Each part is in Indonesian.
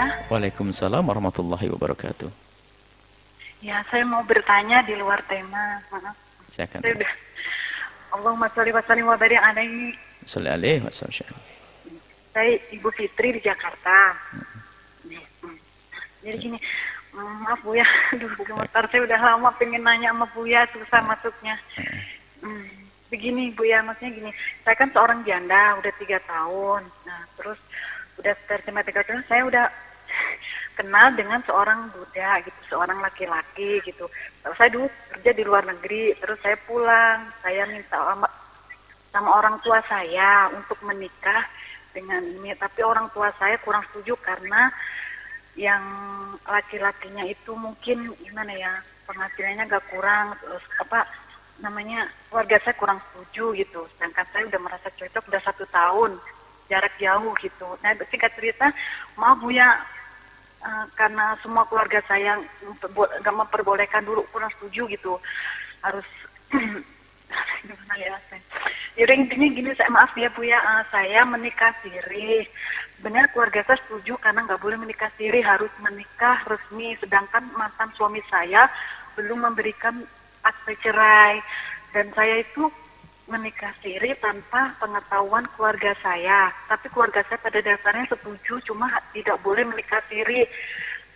Buya. Waalaikumsalam warahmatullahi wabarakatuh. Ya, saya mau bertanya di luar tema. Maaf. Silakan. Saya udah Allahumma sholli wa sallim wa barik alaihi. Sallallahu alaihi wasallam. Saya Ibu Fitri di Jakarta. Jadi gini, maaf Buya, aduh gemetar, saya udah lama pengen nanya sama Buya, susah masuknya. Begini Buya, maksudnya gini, saya kan seorang janda, udah 3 tahun. Nah, terus udah tercemar 3 tahun, saya udah kenal dengan seorang Buddha gitu, seorang laki-laki gitu. Terus saya dulu kerja di luar negeri, terus saya pulang, saya minta sama orang tua saya untuk menikah dengan ini, tapi orang tua saya kurang setuju karena yang laki-lakinya itu mungkin gimana ya, penghasilannya agak kurang, terus keluarga saya kurang setuju gitu, sedangkan saya udah merasa cocok, udah 1 tahun jarak jauh gitu. Nah, singkat cerita, maaf Buya, karena semua keluarga saya nggak memperbolehkan, dulu kurang setuju gitu, harus gimana ya, jadi intinya gini, saya maaf ya Buya, saya menikah siri. Sebenarnya keluarga saya setuju karena nggak boleh menikah siri, harus menikah resmi, sedangkan mantan suami saya belum memberikan akte cerai, dan saya itu menikah siri tanpa pengetahuan keluarga saya. Tapi keluarga saya pada dasarnya setuju, cuma tidak boleh menikah siri.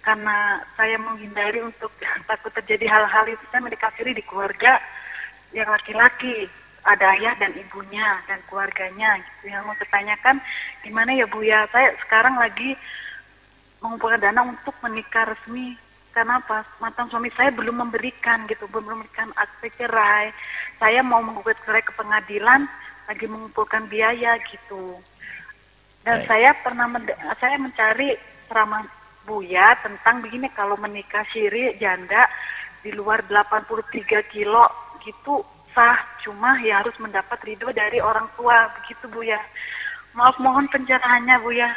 Karena saya menghindari untuk takut terjadi hal-hal itu, saya menikah siri di keluarga yang laki-laki. Ada ayah dan ibunya dan keluarganya. Gitu. Yang mau saya tanyakan, gimana ya Buya? Saya sekarang lagi mengumpulkan dana untuk menikah resmi. Karena apa? Mantan suami saya belum memberikan gitu, belum memberikan akte cerai. Saya mau menggugat cerai ke pengadilan, lagi mengumpulkan biaya gitu. Dan saya saya mencari ceramah Buya tentang begini, kalau menikah siri janda di luar 83 kilo gitu sah, cuma ya harus mendapat ridho dari orang tua, begitu Buya. Maaf, mohon pencerahannya Buya.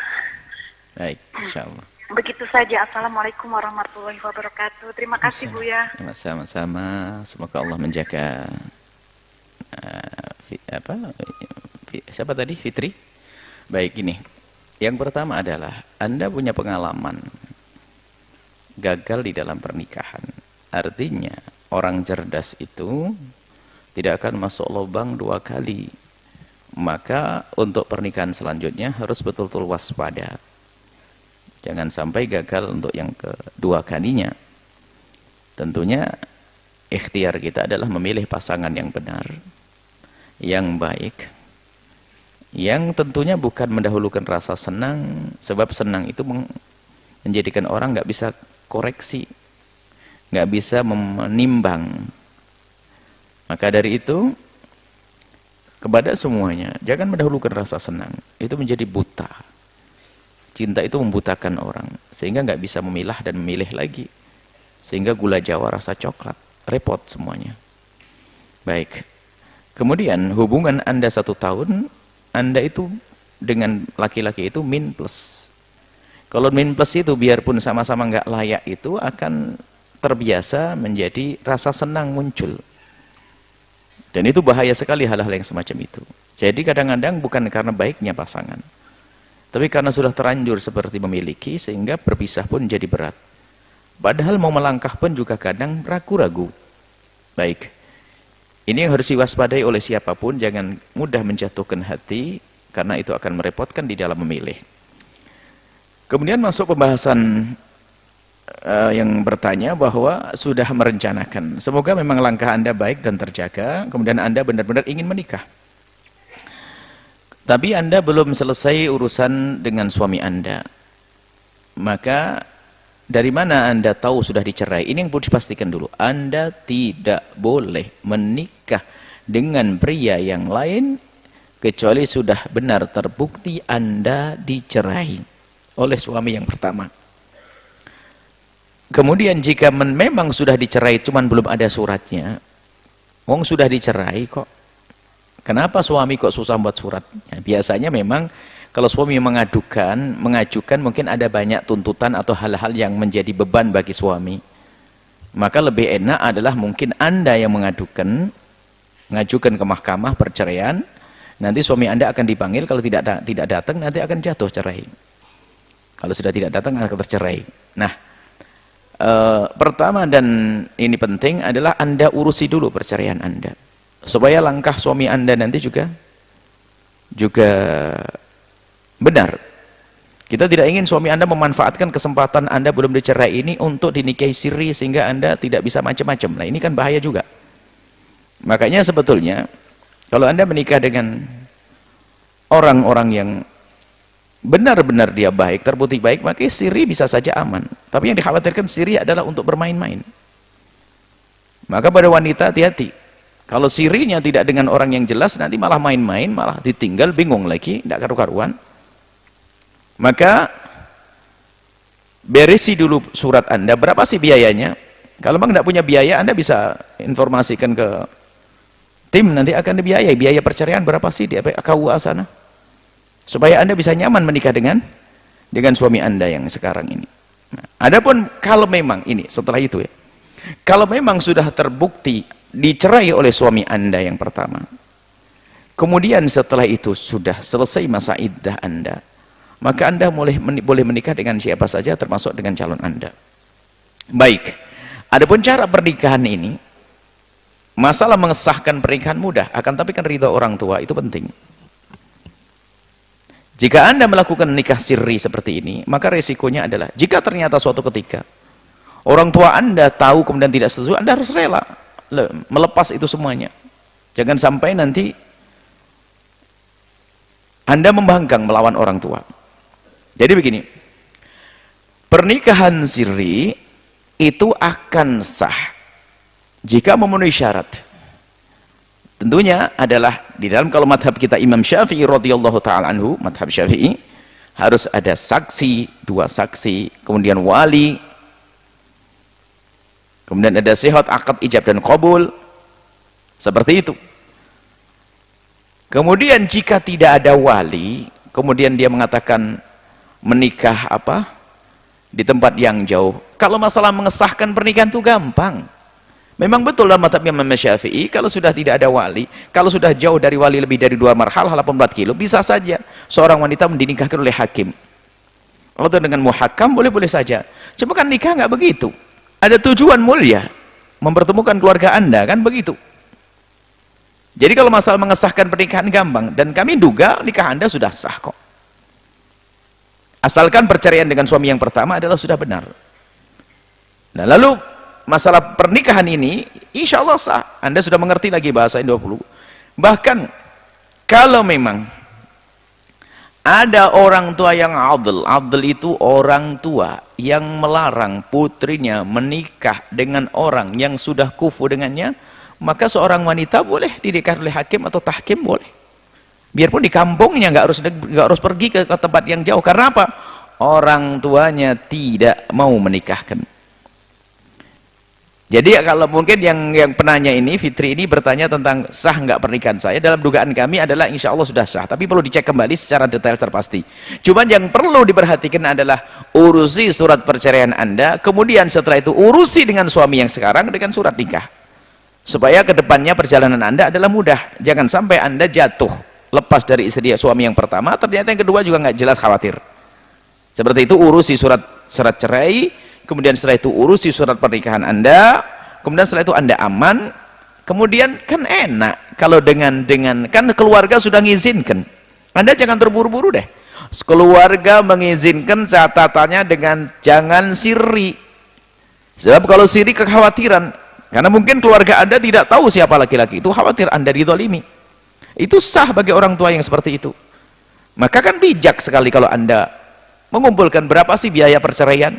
Baik, insyaallah. Begitu saja. Assalamualaikum warahmatullahi wabarakatuh. Terima kasih Buya. Sama-sama. Semoga Allah menjaga siapa tadi? Fitri? Baik, ini. Yang pertama adalah Anda punya pengalaman gagal di dalam pernikahan. Artinya orang cerdas itu tidak akan masuk lubang 2 kali. Maka untuk pernikahan selanjutnya harus betul-betul waspada. Jangan sampai gagal untuk yang kedua kalinya. Tentunya ikhtiar kita adalah memilih pasangan yang benar, yang baik, yang tentunya bukan mendahulukan rasa senang, sebab senang itu menjadikan orang nggak bisa koreksi, nggak bisa menimbang. Maka dari itu, kepada semuanya, jangan mendahulukan rasa senang, itu menjadi buta. Cinta itu membutakan orang, sehingga nggak bisa memilah dan memilih lagi. Sehingga gula Jawa rasa coklat, repot semuanya. Baik. Kemudian hubungan Anda 1 tahun, Anda itu dengan laki-laki itu min plus. Kalau min plus itu biarpun sama-sama nggak layak itu akan terbiasa menjadi rasa senang muncul. Dan itu bahaya sekali hal-hal yang semacam itu. Jadi kadang-kadang bukan karena baiknya pasangan, tapi karena sudah terlanjur seperti memiliki, sehingga berpisah pun jadi berat. Padahal mau melangkah pun juga kadang ragu-ragu. Baik. Ini yang harus diwaspadai oleh siapapun, jangan mudah menjatuhkan hati, karena itu akan merepotkan di dalam memilih. Kemudian masuk pembahasan yang bertanya bahwa sudah merencanakan. Semoga memang langkah Anda baik dan terjaga, kemudian Anda benar-benar ingin menikah. Tapi Anda belum selesai urusan dengan suami Anda. Maka dari mana Anda tahu sudah dicerai? Ini yang perlu dipastikan dulu. Anda tidak boleh menikah dengan pria yang lain kecuali sudah benar terbukti Anda dicerai oleh suami yang pertama. Kemudian jika memang sudah dicerai cuman belum ada suratnya, wong sudah dicerai kok, kenapa suami kok susah buat suratnya? Biasanya memang kalau suami mengajukan mungkin ada banyak tuntutan atau hal-hal yang menjadi beban bagi suami. Maka lebih enak adalah mungkin Anda yang mengajukan ke mahkamah perceraian. Nanti suami Anda akan dipanggil, kalau tidak datang nanti akan jatuh cerai. Kalau sudah tidak datang akan tercerai. Nah, pertama dan ini penting adalah Anda urusi dulu perceraian Anda. Supaya langkah suami Anda nanti juga benar. Kita tidak ingin suami Anda memanfaatkan kesempatan Anda belum dicerai ini untuk dinikahi siri sehingga Anda tidak bisa macam-macam. Nah, ini kan bahaya juga. Makanya sebetulnya kalau Anda menikah dengan orang-orang yang benar-benar dia baik, terbukti baik, maka siri bisa saja aman. Tapi yang dikhawatirkan siri adalah untuk bermain-main. Maka pada wanita hati-hati. Kalau sirinya tidak dengan orang yang jelas, nanti malah main-main, malah ditinggal, bingung lagi, tidak karu-karuan. Maka berisi dulu surat Anda, berapa sih biayanya? Kalau memang tidak punya biaya, Anda bisa informasikan ke tim, nanti akan dibiayai. Biaya perceraian berapa sih di KUA sana? Supaya Anda bisa nyaman menikah dengan suami Anda yang sekarang ini. Nah, adapun kalau memang ini setelah itu ya, kalau memang sudah terbukti dicerai oleh suami Anda yang pertama, kemudian setelah itu sudah selesai masa iddah Anda, maka Anda boleh menikah dengan siapa saja termasuk dengan calon Anda. Baik, adapun cara pernikahan ini, masalah mengesahkan pernikahan mudah, akan tapi kan ridha orang tua itu penting. Jika Anda melakukan nikah sirri seperti ini, maka resikonya adalah jika ternyata suatu ketika orang tua Anda tahu kemudian tidak setuju, Anda harus rela melepas itu semuanya. Jangan sampai nanti Anda membangkang melawan orang tua. Jadi begini, pernikahan sirri itu akan sah jika memenuhi syarat. Tentunya adalah di dalam, kalau madhab kita Imam Syafi'i radhiyallahu ta'ala anhu, madhab Syafi'i, harus ada saksi, 2 saksi, kemudian wali, kemudian ada sihat, akad, ijab dan qabul, seperti itu. Kemudian jika tidak ada wali, kemudian dia mengatakan menikah di tempat yang jauh. Kalau masalah mengesahkan pernikahan itu gampang. Memang betul dalam mazhab Imam Syafi'i, kalau sudah tidak ada wali, kalau sudah jauh dari wali lebih dari 2 marhalah 18 kilo, bisa saja seorang wanita dinikahkan oleh hakim. Atau dengan muhakam boleh-boleh saja. Cuma kan nikah nggak begitu. Ada tujuan mulia, mempertemukan keluarga Anda, kan begitu. Jadi kalau masalah mengesahkan pernikahan gampang, dan kami duga nikah Anda sudah sah kok. Asalkan perceraian dengan suami yang pertama adalah sudah benar. Nah, lalu masalah pernikahan ini insya Allah sah. Anda sudah mengerti lagi bahasa 20. Bahkan kalau memang ada orang tua yang adl itu orang tua yang melarang putrinya menikah dengan orang yang sudah kufu dengannya, maka seorang wanita boleh dinikahi oleh hakim atau tahkim, boleh. Biarpun di kampungnya, nggak harus pergi ke tempat yang jauh. Karena apa? Orang tuanya tidak mau menikahkan. Jadi kalau mungkin yang penanya ini, Fitri ini bertanya tentang sah nggak pernikahan saya, dalam dugaan kami adalah insya Allah sudah sah, tapi perlu dicek kembali secara detail terpasti. Cuman yang perlu diperhatikan adalah urusi surat perceraian Anda, kemudian setelah itu urusi dengan suami yang sekarang dengan surat nikah, supaya kedepannya perjalanan Anda adalah mudah. Jangan sampai Anda jatuh lepas dari istri suami yang pertama, ternyata yang kedua juga nggak jelas, khawatir. Seperti itu, urusi surat cerai, kemudian setelah itu urusi surat pernikahan Anda, kemudian setelah itu Anda aman. Kemudian kan enak kalau dengan kan keluarga sudah mengizinkan. Anda jangan terburu-buru deh. Keluarga mengizinkan, catatannya dengan jangan siri. Sebab kalau siri kekhawatiran, karena mungkin keluarga Anda tidak tahu siapa laki-laki itu, khawatir Anda didolimi. Itu sah bagi orang tua yang seperti itu. Maka kan bijak sekali kalau Anda mengumpulkan berapa sih biaya perceraian,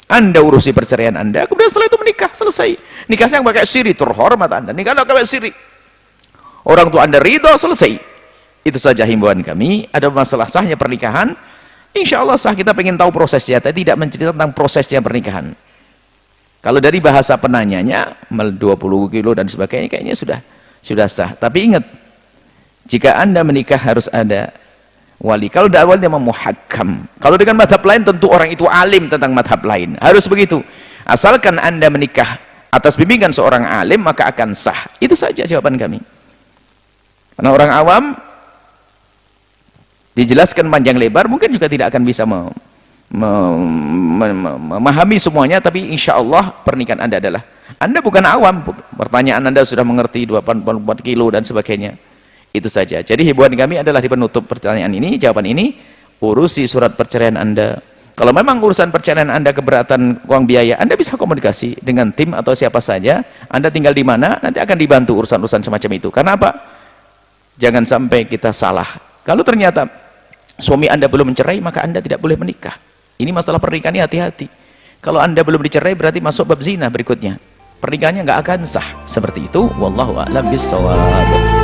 Anda urusi perceraian Anda, kemudian setelah itu menikah, selesai. Nikahnya yang pakai siri, terhormat Anda. Nikah pakai siri, orang tua Anda ridho, selesai. Itu saja himbauan kami. Ada masalah sahnya pernikahan, insya Allah sah. Kita pengen tahu prosesnya, tapi tidak menceritakan tentang prosesnya pernikahan. Kalau dari bahasa penanyanya 20 kilo dan sebagainya, kayaknya sudah sah. Tapi ingat, jika Anda menikah harus ada wali. Kalau tidak wali, dia memuhakam. Kalau dengan madhab lain, tentu orang itu alim tentang madhab lain, harus begitu. Asalkan Anda menikah atas bimbingan seorang alim, maka akan sah. Itu saja jawaban kami. Karena orang awam dijelaskan panjang lebar mungkin juga tidak akan bisa memahami semuanya, tapi insya Allah pernikahan Anda adalah, Anda bukan awam, pertanyaan Anda sudah mengerti 24 kilo dan sebagainya. Itu saja. Jadi hiburan kami adalah di penutup pertanyaan ini, jawaban ini, urusi surat perceraian Anda. Kalau memang urusan perceraian Anda keberatan uang biaya, Anda bisa komunikasi dengan tim atau siapa saja. Anda tinggal di mana, nanti akan dibantu urusan-urusan semacam itu. Karena apa? Jangan sampai kita salah. Kalau ternyata suami Anda belum mencerai, maka Anda tidak boleh menikah. Ini masalah pernikahan, ini hati-hati. Kalau Anda belum dicerai, berarti masuk bab zina berikutnya. Pernikahannya nggak akan sah. Seperti itu. Wallahu a'lam bishawab.